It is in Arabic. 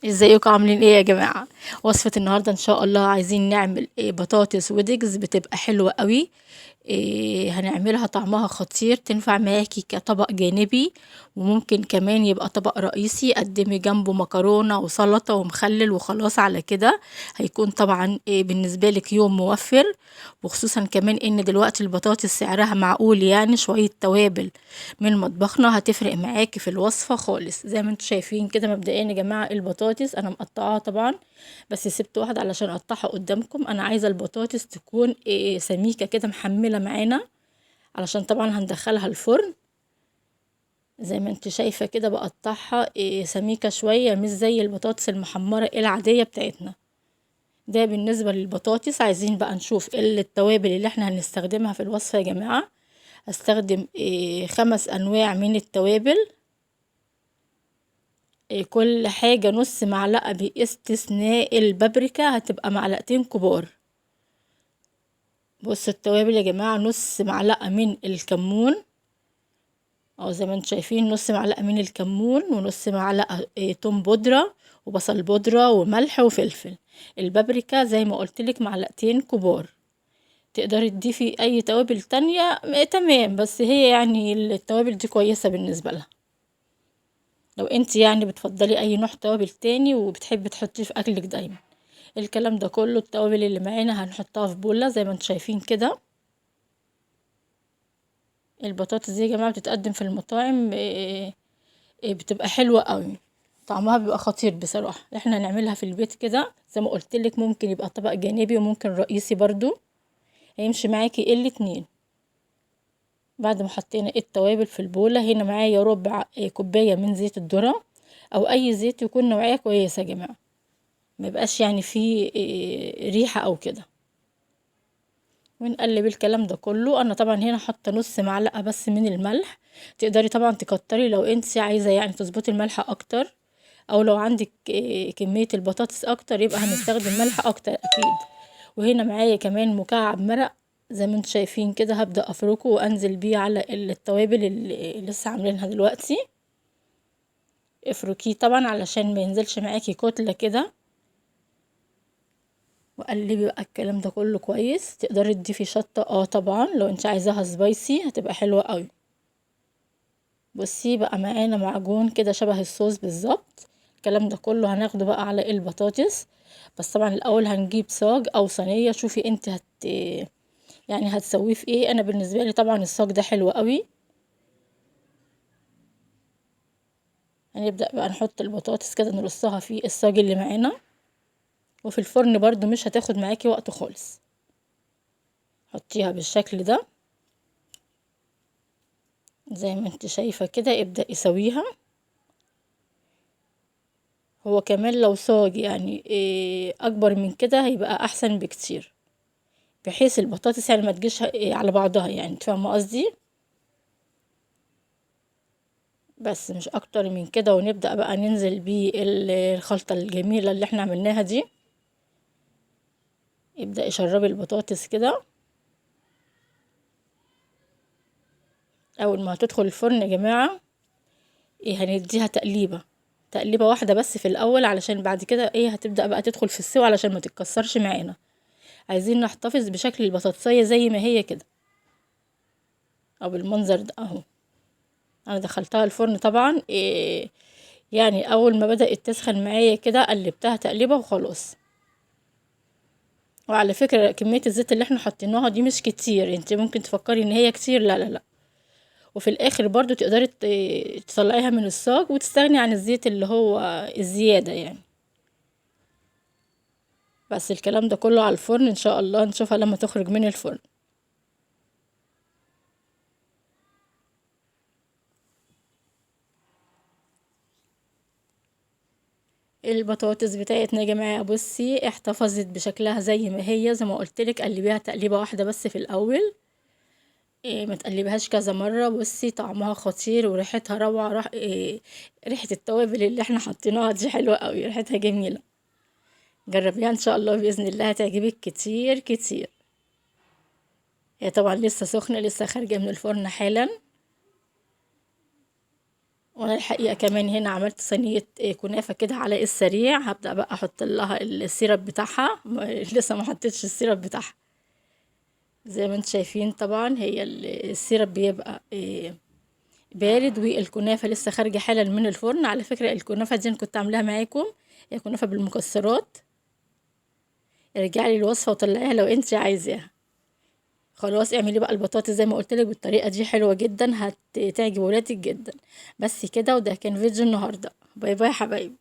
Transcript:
ازيكم عاملين ايه يا جماعة؟ وصفة النهاردة ان شاء الله عايزين نعمل بطاطس ودجز بتبقى حلوة قوي. هنعملها طعمها خطير، تنفع معاكي كطبق جانبي، وممكن كمان يبقى طبق رئيسي قدمي جنبه مكرونة وسلطة ومخلل وخلاص على كده. هيكون طبعا بالنسبة لك يوم موفر، وخصوصا كمان ان دلوقتي البطاطس سعرها معقول، يعني شوية توابل من مطبخنا هتفرق معاكي في الوصفة خالص. زي ما انتم شايفين كده مبدئيا يا جماعة البطاطس انا مقطعاها طبعا، بس سبت واحدة علشان اقطعها قدامكم. انا عايزة البطاطس تكون سميكة كده محملة معانا، علشان طبعا هندخلها الفرن. زي ما انت شايفة كده بقطعها سميكة شوية، مش زي البطاطس المحمرة العادية بتاعتنا. ده بالنسبة للبطاطس. عايزين بقى نشوف ايه التوابل اللي احنا هنستخدمها في الوصفة يا جماعة. هستخدم 5 انواع من التوابل، كل حاجة نص معلقة باستثناء البابريكا، هتبقى معلقتين كبار. بص التوابل يا جماعة، نص معلقة من الكمون، او زي ما انتم شايفين نص معلقة من الكمون، ونص معلقة توم بودرة وبصل بودرة وملح وفلفل. البابريكا زي ما قلتلك معلقتين كبار. تقدري تضيفي اي توابل تانية تمام، بس هي يعني التوابل دي كويسة بالنسبة لها. لو انت يعني بتفضلي اي نوع توابل تاني وبتحبي تحطيه في اكلك دايما. الكلام ده كله التوابل اللي معانا هنحطها في بولة زي ما انتم شايفين كده. البطاطس دي يا جماعة بتتقدم في المطاعم بتبقى حلوة قوي، طعمها بيبقى خطير بصراحة. احنا هنعملها في البيت كده زي ما قلت لك، ممكن يبقى طبق جانبي وممكن رئيسي برضو، هيمشي معاكي الاتنين. بعد ما حطينا التوابل في البولة، هنا معايا ربع كوباية من زيت الذرة، او اي زيت يكون نوعية كويسة يا جماعة، ما يبقاش يعني فيه ريحة او كده. ونقلب الكلام ده كله. انا طبعا هنا حاطه نص معلقه بس من الملح، تقدري طبعا تكتري لو انت عايزه يعني تظبطي الملح اكتر، او لو عندك كميه البطاطس اكتر يبقى هنستخدم ملح اكتر اكيد. وهنا معايا كمان مكعب مرق، زي ما انتم شايفين كده هبدا افركه وانزل بيه على التوابل اللي لسه عاملينها دلوقتي. افركيه طبعا علشان ما ينزلش معاكي كتله كده، وقلبي بقى الكلام ده كله كويس. تقدري تضيفي شطة طبعا لو انت عايزاها سبايسي هتبقى حلوة قوي. بصي بقى معانا معجون كده شبه الصوص بالظبط. الكلام ده كله هناخده بقى على البطاطس، بس طبعا الاول هنجيب صاج او صينية. شوفي انت يعني هتسويه في ايه. انا بالنسبة لي طبعا الصاج ده حلو قوي. هنبدأ بقى نحط البطاطس كده نرصها في الصاج اللي معانا، وفي الفرن برضو مش هتاخد معاكي وقت خالص. حطيها بالشكل ده زي ما انت شايفة كده، ابدأي سويها. هو كمان لو صاج يعني اكبر من كده هيبقى احسن بكتير، بحيث البطاطس يعني ما تجيش على بعضها، يعني انت فاهمه قصدي. بس مش اكتر من كده. ونبدأ بقى ننزل بالخلطة الجميلة اللي احنا عملناها دي. ابدأي شربي البطاطس كده. اول ما هتدخل الفرن يا جماعة هنديها تقليبة، تقليبة واحدة بس في الاول، علشان بعد كده هتبدأ بقى تدخل في السوا علشان ما تتكسرش معانا. عايزين نحتفظ بشكل البطاطسية زي ما هي كده، او بالمنظر ده اهو. انا دخلتها الفرن طبعا يعني اول ما بدأت تسخن معايا كده قلبتها تقليبه وخلاص. وعلى فكرة كمية الزيت اللي احنا حطيناها دي مش كتير، انت ممكن تفكري ان هي كتير، لا لا لا. وفي الاخر برضو تقدري تطلعيها من الصاج وتستغني عن الزيت اللي هو الزيادة يعني. بس الكلام ده كله على الفرن ان شاء الله نشوفها لما تخرج من الفرن. البطاطس بتاعتنا يا جماعة بصي احتفظت بشكلها زي ما هي، زي ما قلتلك قلبيها تقليبة واحدة بس في الاول. ما تقلبهاش كذا مرة. بصي طعمها خطير وريحتها روعة. ريحة التوابل اللي احنا حطيناها دي حلوة قوي، ريحتها جميلة. جربيها ان شاء الله بإذن الله هتعجبك كتير كتير. هي طبعا لسه سخنة، لسه خارجة من الفرن حالا. وانا الحقيقة كمان هنا عملت صينية كنافة كده على السريع. هبدأ بقى احط لها السيرب بتاعها، لسه ما حطيتش السيرب بتاعها. زي ما انتم شايفين طبعا هي السيرب بيبقى بارد، والكنافة لسه خارجة حالا من الفرن. على فكرة الكنافة دي انا كنت عاملاها معاكم، هي كنافة بالمكسرات. ارجعي لي الوصفة وطلعيها لو انت عايزاها. خلاص اعملي بقى البطاطس زي ما قلت لك بالطريقة دي، حلوة جدا، هتعجب ولادك جدا. بس كده، وده كان فيديو النهاردة. باي باي حبايبي.